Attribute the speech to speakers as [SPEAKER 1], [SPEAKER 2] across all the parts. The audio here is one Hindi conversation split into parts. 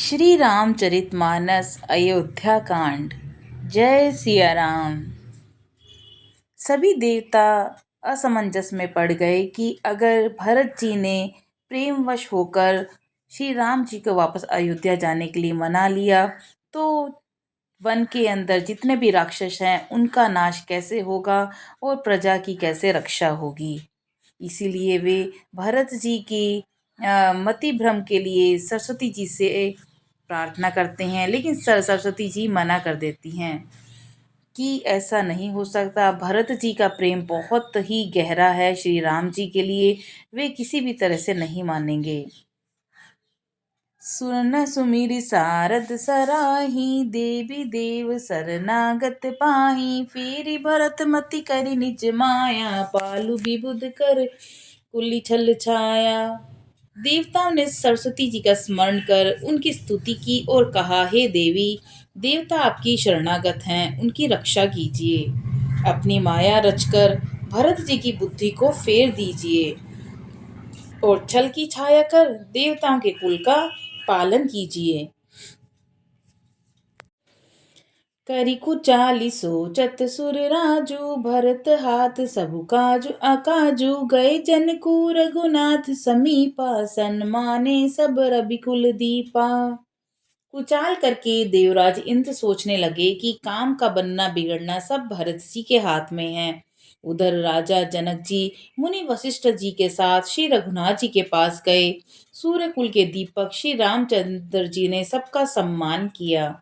[SPEAKER 1] श्री रामचरितमानस अयोध्या कांड। जय सिया राम। सभी देवता असमंजस में पड़ गए कि अगर भरत जी ने प्रेमवश होकर श्री राम जी को वापस अयोध्या जाने के लिए मना लिया तो वन के अंदर जितने भी राक्षस हैं उनका नाश कैसे होगा और प्रजा की कैसे रक्षा होगी। इसीलिए वे भरत जी की मति भ्रम के लिए सरस्वती जी से प्रार्थना करते हैं, लेकिन सरस्वती जी मना कर देती हैं कि ऐसा नहीं हो सकता। भरत जी का प्रेम बहुत ही गहरा है श्री राम जी के लिए, वे किसी भी तरह से नहीं मानेंगे। सुन सुमिरि सारद सराही, देवी देव शरणागत पाही। फेरि भरत मति करि निज माया, पालु विबुध कर कुली छल छाया। देवताओं ने सरस्वती जी का स्मरण कर उनकी स्तुति की और कहा, हे देवी, देवता आपकी शरणागत हैं, उनकी रक्षा कीजिए। अपनी माया रचकर भरत जी की बुद्धि को फेर दीजिए और छल की छाया कर देवताओं के कुल का पालन कीजिए। करिकु चाली सोचत सुर राजू, भरत हाथ सबु काजु अकाजु। गए जनकु रघुनाथ समीपा, सन्माने सब रविकुल दीपा। कुचाल करके देवराज इंद्र सोचने लगे कि काम का बनना बिगड़ना सब भरत जी के हाथ में है। उधर राजा जनक जी मुनि वशिष्ठ जी के साथ श्री रघुनाथ जी के पास गए। सूर्य कुल के दीपक श्री रामचंद्र जी ने सबका सम्मान किया।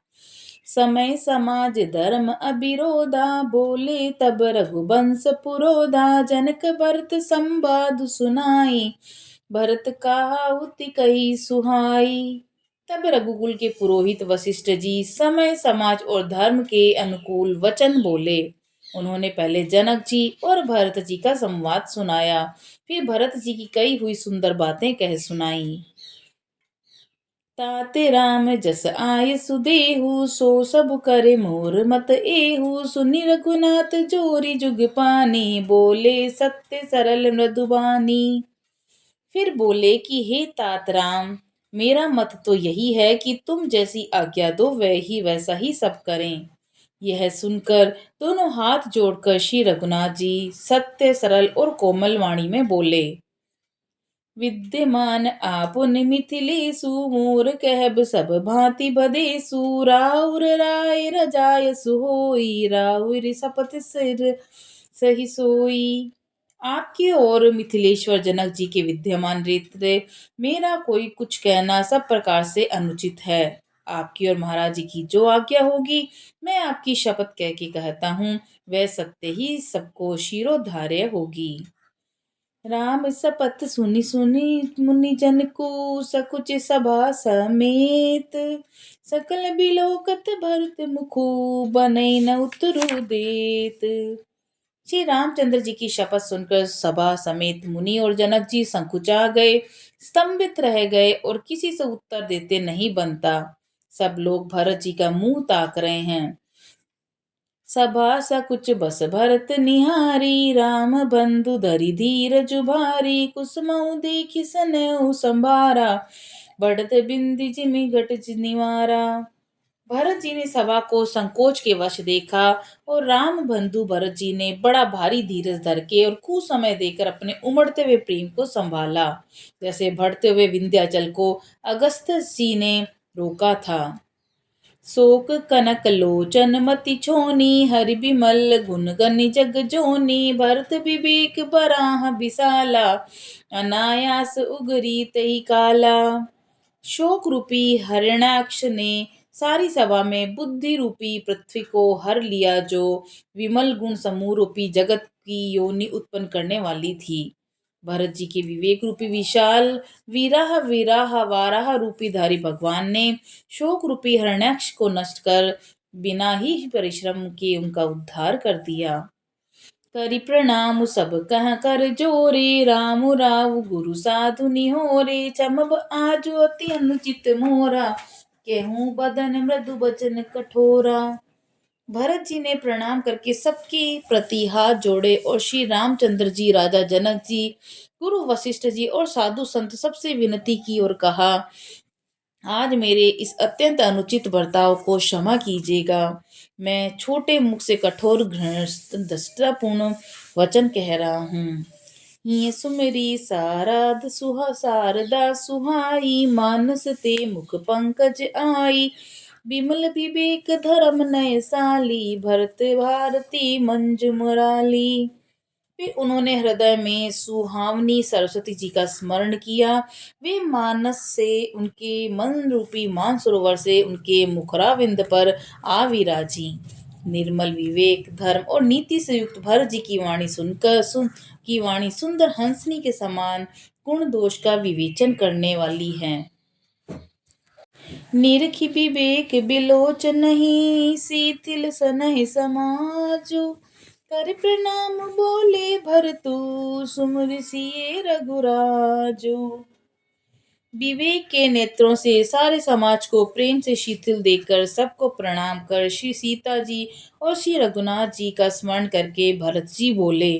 [SPEAKER 1] समय समाज धर्म अविरोधा, बोले तब रघुवंश पुरोधा। जनक भरत संवाद सुनाई, भरत कहाहुति कही सुहाई। तब रघुकुल के पुरोहित वशिष्ठ जी समय समाज और धर्म के अनुकूल वचन बोले। उन्होंने पहले जनक जी और भरत जी का संवाद सुनाया, फिर भरत जी की कई हुई सुंदर बातें कह सुनाई। ताते राम जस आय सुदेहु, सो सब करे मोर मत एहु। सुनि रघुनाथ जोरी जुग पानी, बोले सत्य सरल मृदुबानी। फिर बोले कि हे तात राम, मेरा मत तो यही है कि तुम जैसी आज्ञा दो वैसा ही सब करें। यह सुनकर दोनों हाथ जोड़कर श्री रघुनाथ जी सत्य सरल और कोमल वाणी में बोले। विद्यमान आपुन मिथिलेसु, मोर कहब सब भांति बदेसु। राउर राय रजायसु होई, राउर सपत सिर सही सोई। आपके और मिथिलेश्वर जनक जी के विद्यमान रीत मेरा कोई कुछ कहना सब प्रकार से अनुचित है। आपकी और महाराज जी की जो आज्ञा होगी मैं आपकी शपथ कह के कहता हूँ, वह सत्य ही सबको शिरोधार्य होगी। राम सपत सुनि सुनि मुनि जन को, सकुच सभा समेत। सकल बिलोकत भरत मुखु, बनई न उतरु देत। श्री रामचंद्र जी की शपथ सुनकर सभा समेत मुनि और जनक जी संकुचा गए, स्तंभित रह गए और किसी से उत्तर देते नहीं बनता। सब लोग भरत जी का मुंह ताक रहे हैं। सभा सकुच बस भरत निहारी, राम बंधु धरि धीरज भारी। कुसुमऊ देखि सनऊ संभारा, बढ़त बिंदि जिमि घट निवारा। भरत जी ने सभा को संकोच के वश देखा और राम बंधु भरत जी ने बड़ा भारी धीरज धर के और कुछ समय देकर अपने उमड़ते हुए प्रेम को संभाला, जैसे बढ़ते हुए विंध्याचल को अगस्त जी ने रोका था। शोक कनक लोचन मति छोनी, हरि बिमल गुण गनि जग जोनी। भरत विवेक बराह विशाला, अनायास उगरी तही काला। शोक रूपी हरिणाक्ष ने सारी सभा में बुद्धि रूपी पृथ्वी को हर लिया, जो विमल गुण समूह रूपी जगत की योनि उत्पन्न करने वाली थी। भरत जी के विवेक रूपी विशाल विराह विराह वाराह रूपी धारी भगवान ने शोक रूपी हरणाक्ष को नष्ट कर बिना ही परिश्रम के उनका उद्धार कर दिया। करि प्रणाम सब कह कर जोरे, राम राव गुरु साधु निहोरे। चमब आजु अति अनुचित मोरा, केहूँ बदन मृदु बचन कठोरा। भरत जी ने प्रणाम करके सबके प्रति हाथ जोड़े और श्री रामचंद्र जी, राजा जनक जी, गुरु वशिष्ठ जी और साधु संत सबसे विनती की और कहा, आज मेरे इस अत्यंत अनुचित बर्ताव को क्षमा कीजिएगा। मैं छोटे मुख से कठोर घृणतापूर्ण वचन कह रहा हूँ। ये सुमेरी शारदा सुहाई, मानस ते मुख पंकज आई। बिमल विवेक धर्म नय साली, भरत भारती मंजू मुराली। फिर उन्होंने हृदय में सुहावनी सरस्वती जी का स्मरण किया। वे मानस से उनके मन रूपी मानसरोवर से उनके मुखराविंद पर आ विराजी। निर्मल विवेक धर्म और नीति से युक्त भरत जी की वाणी की वाणी सुंदर हंसनी के समान गुण दोष का विवेचन करने वाली है। निरखि विवेक बिलोचनहि, शिथिल सनहि समाजो। कर प्रणाम बोले भरतु, सुमिरि सिए रघुराजो। विवेक के नेत्रों से सारे समाज को प्रेम से शिथिल देखकर सबको प्रणाम कर श्री सीता जी और श्री रघुनाथ जी का स्मरण करके भरत जी बोले,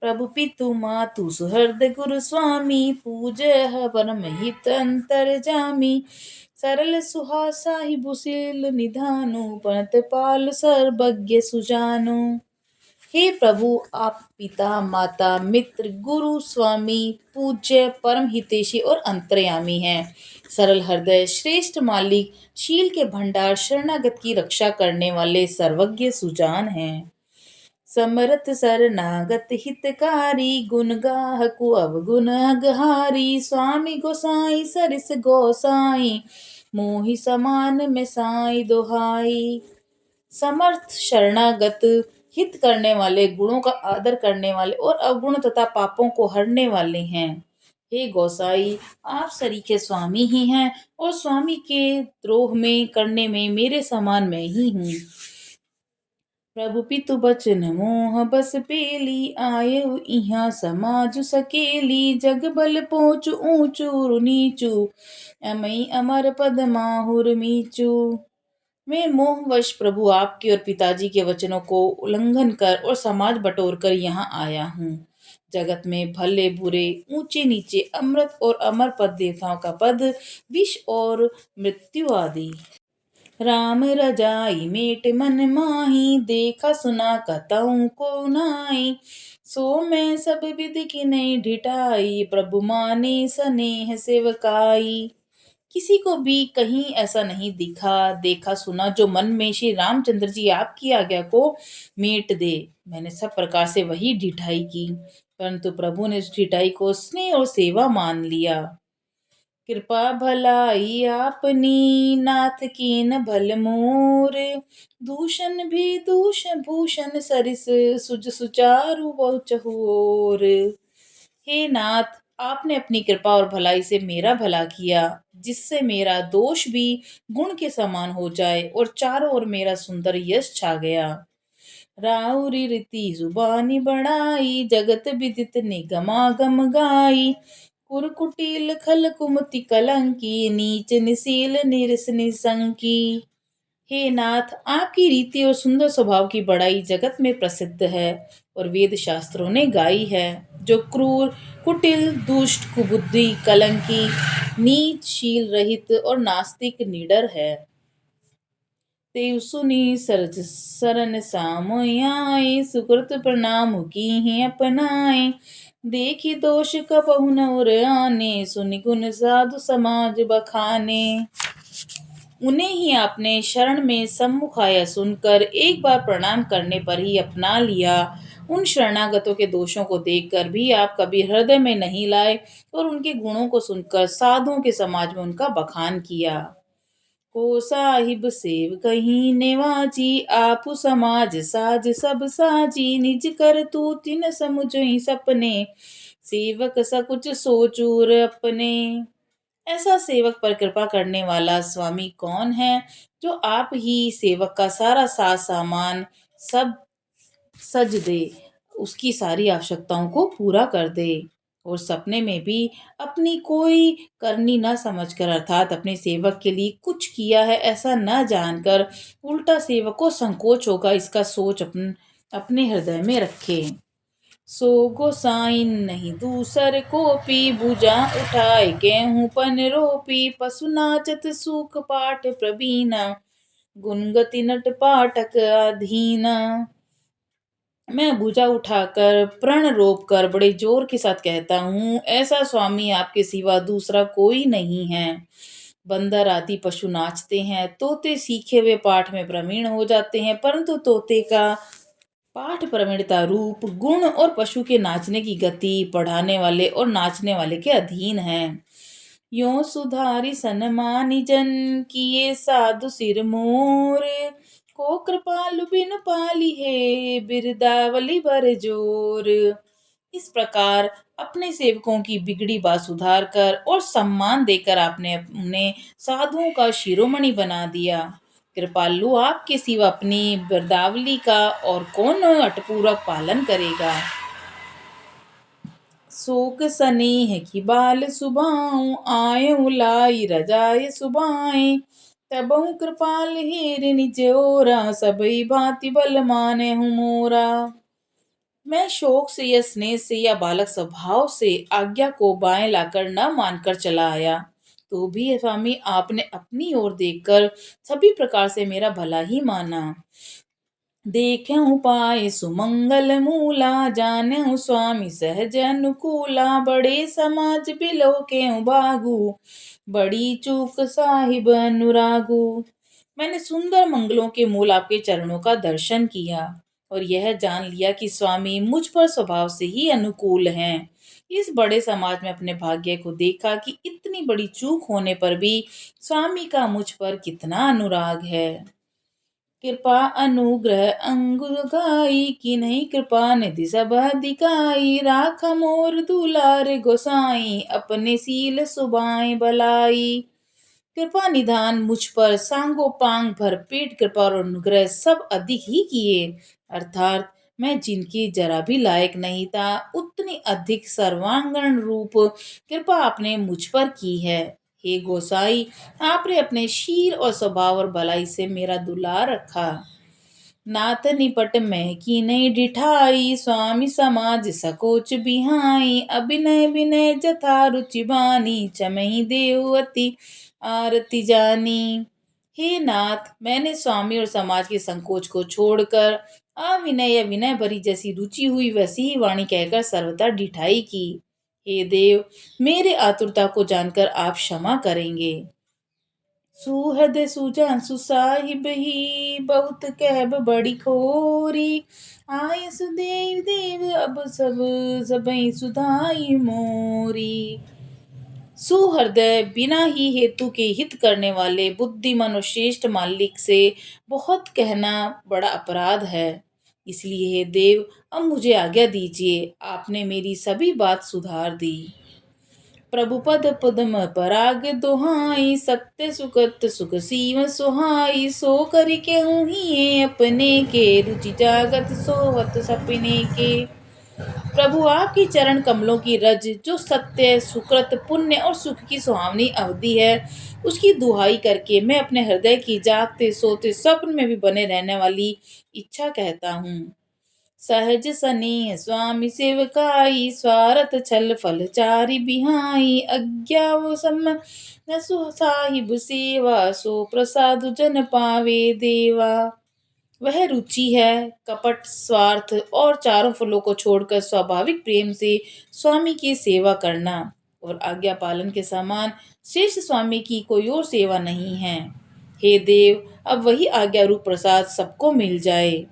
[SPEAKER 1] प्रभु पितु मातु सुहृद गुरु स्वामी, पूजय परम हित अंतर जामी। सरल सुहासा ही बुसिल निधानु, पनत पाल सर्वज्ञ सुजानु। हे प्रभु, आप पिता माता मित्र गुरु स्वामी पूज्य परम हितैषी और अंतर्यामी हैं। सरल हृदय श्रेष्ठ मालिक, शील के भंडार, शरणागत की रक्षा करने वाले सर्वज्ञ सुजान हैं। समरथ शरणागत हितकारी, गुण गाहकु अवगुण अगहारी। स्वामी गोसाई सरिस गोसाई, मोहि समान में साई दोहाई। समर्थ शरणागत हित करने वाले, गुणों का आदर करने वाले और अवगुण तथा पापों को हरने वाले हैं। हे गोसाई, आप सरीखे स्वामी ही हैं और स्वामी के द्रोह में करने में मेरे समान मैं ही हूँ। प्रभु पितु बचन मोह बस पेली, आये इहाँ समाज सकेली। जग बल पोचु ऊंचू नीचू, अमई अमर पद माहुर मीचू। मैं मोहवश प्रभु आपके और पिताजी के वचनों को उल्लंघन कर और समाज बटोर कर यहाँ आया हूँ। जगत में भले बुरे, ऊंचे नीचे, अमृत और अमर पद, देवताओं का पद, विष और मृत्यु आदि। राम रजाई मेट मन माही, देखा सुना कतहु को नाई। सो मैं सब विधि की नहीं ढिठाई, प्रभु माने स्नेह सेवकाई। किसी को भी कहीं ऐसा नहीं देखा सुना जो मन में श्री रामचंद्र जी आपकी आज्ञा को मेट दे। मैंने सब प्रकार से वही ढिठाई की, परंतु प्रभु ने उस ढिठाई को स्नेह और सेवा मान लिया। कृपा भलाई आपनी, नाथ कीन भल मोर। दूषण भी दूषण भूषण सरिस, सुज सुचारु बहु चहुओर। हे नाथ, आपने अपनी कृपा और भलाई से मेरा भला किया, जिससे मेरा दोष भी गुण के समान हो जाए और चारों ओर मेरा सुंदर यश छा गया। राउरी रीति जुबानी बढ़ाई, जगत विदित निगमागम गाई। कुरकुटिल खल कुमति कलंकी, नीच निसील निरस निसंकी। हे नाथ, आपकी रीति और सुंदर स्वभाव की बड़ाई जगत में प्रसिद्ध है और वेद शास्त्रों ने गाई है। जो क्रूर, कुटिल, दुष्ट, कुबुद्धि, कलंकी, नीच, शील रहित और नास्तिक निडर है, तेउ सुनी सरज सरन सामयाए। सुकृत प्रणाम की है अपनाए, देखी दोष कबहु न उर आने। सुनि गुण साधु समाज बखाने। उन्हें ही आपने शरण में सम्मुख आया सुनकर एक बार प्रणाम करने पर ही अपना लिया। उन शरणागतों के दोषों को देखकर भी आप कभी हृदय में नहीं लाए और उनके गुणों को सुनकर साधुओं के समाज में उनका बखान किया। को साहिब सेव कहीं नेवाजी, आपु समाज साज सब साजी। निज कर तू तिन समुझई सपने, सेवक सकुच सोचूर अपने। ऐसा सेवक पर कृपा करने वाला स्वामी कौन है, जो आप ही सेवक का सारा साज सामान सब सज दे, उसकी सारी आवश्यकताओं को पूरा कर दे और सपने में भी अपनी कोई करनी न समझकर, अर्थात अपने सेवक के लिए कुछ किया है ऐसा न जानकर, उल्टा सेवक को संकोच होगा इसका सोच अपने हृदय में रखे। सो गोसाइन नहीं दूसर को पी, भुजा उठाए गेहूं पन रोपी, पशु नाचत सूख पाठ प्रवीणा, गुणगति नट पाठक अधीना। मैं भुजा उठाकर प्रण रोप कर बड़े जोर के साथ कहता हूँ, ऐसा स्वामी आपके सिवा दूसरा कोई नहीं है। बंदर आदि पशु नाचते हैं, तोते सीखे हुए पाठ में प्रवीण हो जाते हैं, परंतु तोते का पाठ प्रवीणता रूप गुण और पशु के नाचने की गति पढ़ाने वाले और नाचने वाले के अधीन है। यो सुधारी सनमानि जन, किए साधु सिर मोर, को कृपालु बिन पाली है, बिरदावली बर जोर। इस प्रकार अपने सेवकों की बिगड़ी बात सुधार कर और सम्मान देकर आपने अपने साधुओं का शिरोमणि बना दिया। कृपालु आपके सिवा अपनी बिरदावली का और कौन अटपूरक पालन करेगा। शोक सनेह की बाल सुभाऊं, आयऊ लाई रजाय सुभाए, तबहु कृपाल हेर निज ओरा, सबई भांति बल माने हूँ मोरा। मैं शोक से या स्नेह से या बालक स्वभाव से आज्ञा को बाएं लाकर न मानकर चला आया, तो भी स्वामी आपने अपनी ओर देखकर सभी प्रकार से मेरा भला ही माना। देखें पाए सुमंगल मूला, जाने स्वामी सहज अनुकूला, बड़े समाज बिलो के बागु, बड़ी चूक साहिब अनुरागु। मैंने सुंदर मंगलों के मूल आपके चरणों का दर्शन किया और यह जान लिया कि स्वामी मुझ पर स्वभाव से ही अनुकूल हैं। इस बड़े समाज में अपने भाग्य को देखा कि इतनी बड़ी चूक होने पर भी स्वामी का मुझ पर कितना अनुराग है। कृपा अनुग्रह अंगुगाई, की नहीं कृपा निधि सब दिखाई, राख मोर दुलार गोसाई, अपने सील सुबाई भलाई। कृपा निधान मुझ पर सांगो पांग भरपेट कृपा और अनुग्रह सब अधिक ही किए, अर्थात मैं जिनकी जरा भी लायक नहीं था उतनी अधिक सर्वांगण रूप कृपा आपने मुझ पर की है। हे गोसाई, आपने अपने शील और स्वभाव और भलाई से मेरा दुलार रखा। नाथ निपट में की नहीं डिठाई, स्वामी समाज सकोच बिहाई, अभिनय विनय जथा रुचि बानी, चमही देवती आरती जानी। हे नाथ, मैंने स्वामी और समाज के संकोच को छोड़कर अविनय या विनय भरी जैसी रुचि हुई वैसी ही वाणी कहकर सर्वथा डिठाई की। हे देव, मेरे आतुरता को जानकर आप क्षमा करेंगे। सुहृद सुजान सुसाहिब ही, बहुत कहब बड़ी खोरी, आय सुदेव देव अब सब सबई सुधाई मोरी। सुहृदय बिना ही हेतु के हित करने वाले बुद्धिमान और श्रेष्ठ मालिक से बहुत कहना बड़ा अपराध है। इसलिए हे देव, अब मुझे आज्ञा दीजिए, आपने मेरी सभी बात सुधार दी। प्रभु पद पद्म पराग दोहाई, सत्य सुकत सुख सीव सुहाई, सो करि केहूँ ही अपने के, रुचि जागत सोहत सपने के। प्रभु आपके चरण कमलों की रज जो सत्य सुकृत पुण्य और सुख की सुहावनी अवधि है, उसकी दुहाई करके मैं अपने हृदय की जागते सोते स्वप्न में भी बने रहने वाली इच्छा कहता हूँ। सहज सनेह स्वामी सेवकाई, स्वार्थ छल फल चारि बिहाई, अज्ञा वो सम न साहिब सेवा, सो प्रसाद जन पावे देवा। वह रुचि है कपट स्वार्थ और चारों फलों को छोड़कर स्वाभाविक प्रेम से स्वामी की सेवा करना, और आज्ञा पालन के समान श्रेष्ठ स्वामी की कोई और सेवा नहीं है। हे देव, अब वही आज्ञा रूप प्रसाद सबको मिल जाए।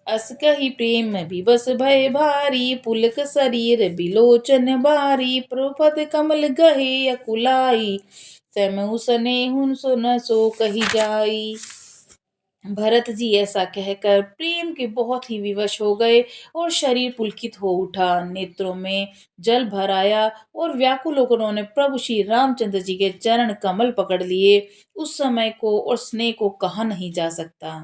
[SPEAKER 1] अस कही प्रेम विवश भय भारी, पुलक शरीर बिलोचन बारी, प्रपद कमल गहे अकुलाई, तैमु सनेहुन सुन सो कही जाई। भरत जी ऐसा कहकर प्रेम के बहुत ही विवश हो गए और शरीर पुलकित हो उठा, नेत्रों में जल भर आया और व्याकुल होकर उन्होंने प्रभु श्री रामचंद्र जी के चरण कमल पकड़ लिए। उस समय को और स्नेह को कहा नहीं जा सकता।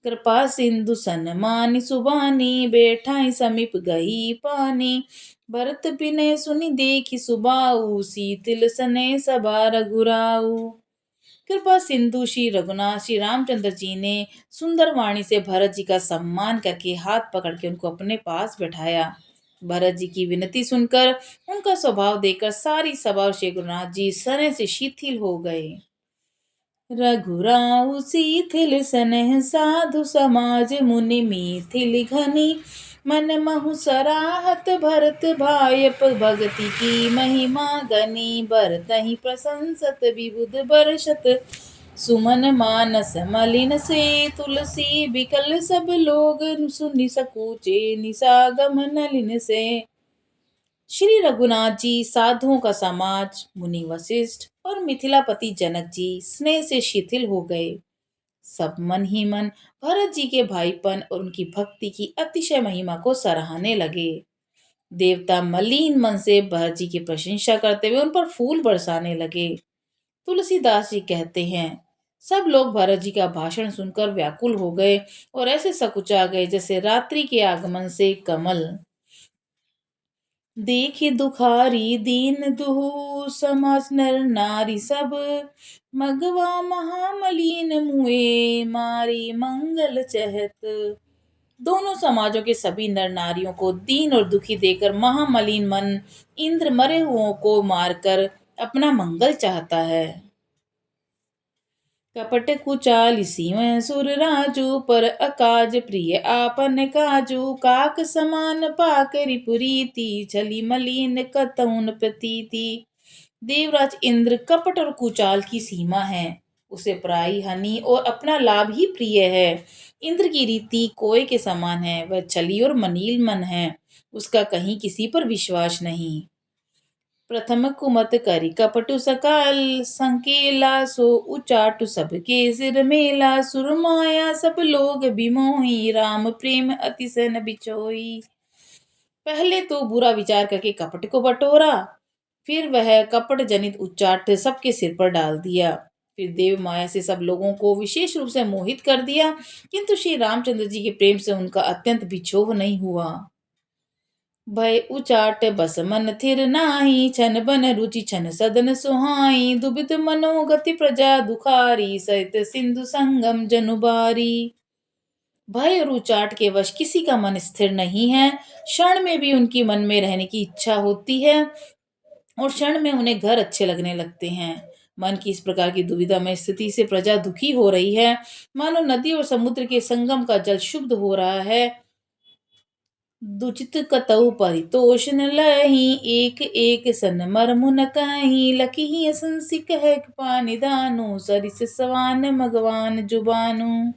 [SPEAKER 1] कृपा सिंधु सनमानि सुबानी, बैठाई समीप गई पानी, भरत बिनय सुनि देखि सुबाऊ, शीतल सने सभा रघुराऊ। कृपा सिंधु श्री रघुनाथ श्री रामचंद्र जी ने सुंदर वाणी से भरत जी का सम्मान करके हाथ पकड़ के उनको अपने पास बैठाया। भरत जी की विनती सुनकर उनका स्वभाव देखकर सारी सभा और श्री रघुनाथ जी सने से शिथिल हो गए। रघुराऊ शिथिल सनह साधु समाज मुनि मिथिल घनी मन महु सराहत भरत भायप भगति की महिमा गनी बरतहि प्रशंसत विबुध बरसत सुमन मानस मलिन से तुलसी बिकल सब लोग सुनि सकूचे निसागम नलिन से। श्री रघुनाथ जी साधुओं का समाज मुनि वशिष्ठ और मिथिलापति जनक जी स्नेह से शिथिल हो गए। सब मन ही मन भरत जी के भाईपन और उनकी भक्ति की अतिशय महिमा को सराहने लगे। देवता मलिन मन से भरत जी की प्रशंसा करते हुए उन पर फूल बरसाने लगे। तुलसीदास जी कहते हैं, सब लोग भरत जी का भाषण सुनकर व्याकुल हो गए और ऐसे सकुचा गए जैसे रात्रि के आगमन से कमल। देखि दुखारी दीन दुहु समाज नर नारी सब मगवा महामलीन मुए मारी मंगल चहत। दोनों समाजों के सभी नर नारियों को दीन और दुखी देकर महामलिन मन इंद्र मरे हुओं को मारकर अपना मंगल चाहता है। कपट कुचाल सीव सुर राजू पर अकाज प्रिय आपन काजू काक समान पाक रिपुरीति छली मलिन कतउन प्रतीति। देवराज इंद्र कपट और कुचाल की सीमा है, उसे पराई हानि और अपना लाभ ही प्रिय है। इंद्र की रीति कोय के समान है, वह छली और मनील मन है, उसका कहीं किसी पर विश्वास नहीं। प्रथम कुमत करी कपटु सकाल संकेला सो उचाटु सबके सिर मेला सुर माया सब लोग बिमोही राम प्रेम अतिशय न बिचोई। पहले तो बुरा विचार करके कपट को बटोरा, फिर वह कपट जनित उच्चाट सबके सिर पर डाल दिया, फिर देव माया से सब लोगों को विशेष रूप से मोहित कर दिया, किंतु श्री रामचंद्र जी के प्रेम से उनका अत्यंत बिछोह नहीं हुआ। भय उचाट बस मन थिर नाही छन बन रुचि छन सदन सुहाई दुबित मनोगति प्रजा दुखारी सहित सिंधु संगम जनुबारी। भय और उचाट के वश किसी का मन स्थिर नहीं है, क्षण में भी उनकी मन में रहने की इच्छा होती है और क्षण में उन्हें घर अच्छे लगने लगते हैं। मन की इस प्रकार की दुविधा में स्थिति से प्रजा दुखी हो रही है, मानो नदी और समुद्र के संगम का जल शुद्ध हो रहा है। दुचित कतौ परितोष न लही एक एक सन मरमु न कहीं लकी असंसी कह पानी दानु सरिस सवान मगवान जुबानु।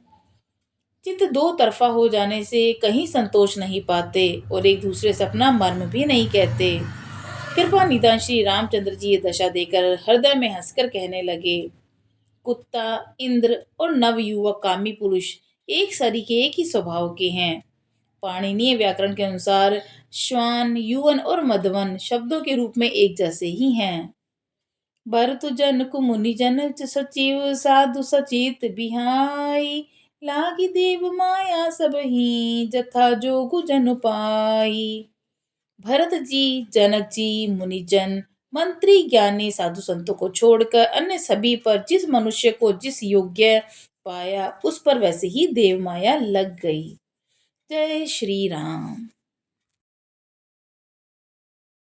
[SPEAKER 1] चित्त दो तरफा हो जाने से कहीं संतोष नहीं पाते और एक दूसरे से अपना मर्म भी नहीं कहते। कृपा निदान श्री रामचंद्र जी ये दशा देकर हृदय में हंसकर कहने लगे, कुत्ता इंद्र और नवयुवक कामी पुरुष एक सरीके एक ही स्वभाव के हैं। पाणिनीय व्याकरण के अनुसार श्वान युवन और मधवन शब्दों के रूप में एक जैसे ही हैं। भरत जन कुमुनि जन सचिव साधु सचित बिहाई लागी देव माया सब ही जथा जोगु जन पाई। भरत जी, जनक जी, मुनिजन, मंत्री, ज्ञानी, साधु संतों को छोड़कर अन्य सभी पर जिस मनुष्य को जिस योग्य पाया उस पर वैसे ही देव माया लग गई। जय श्री राम।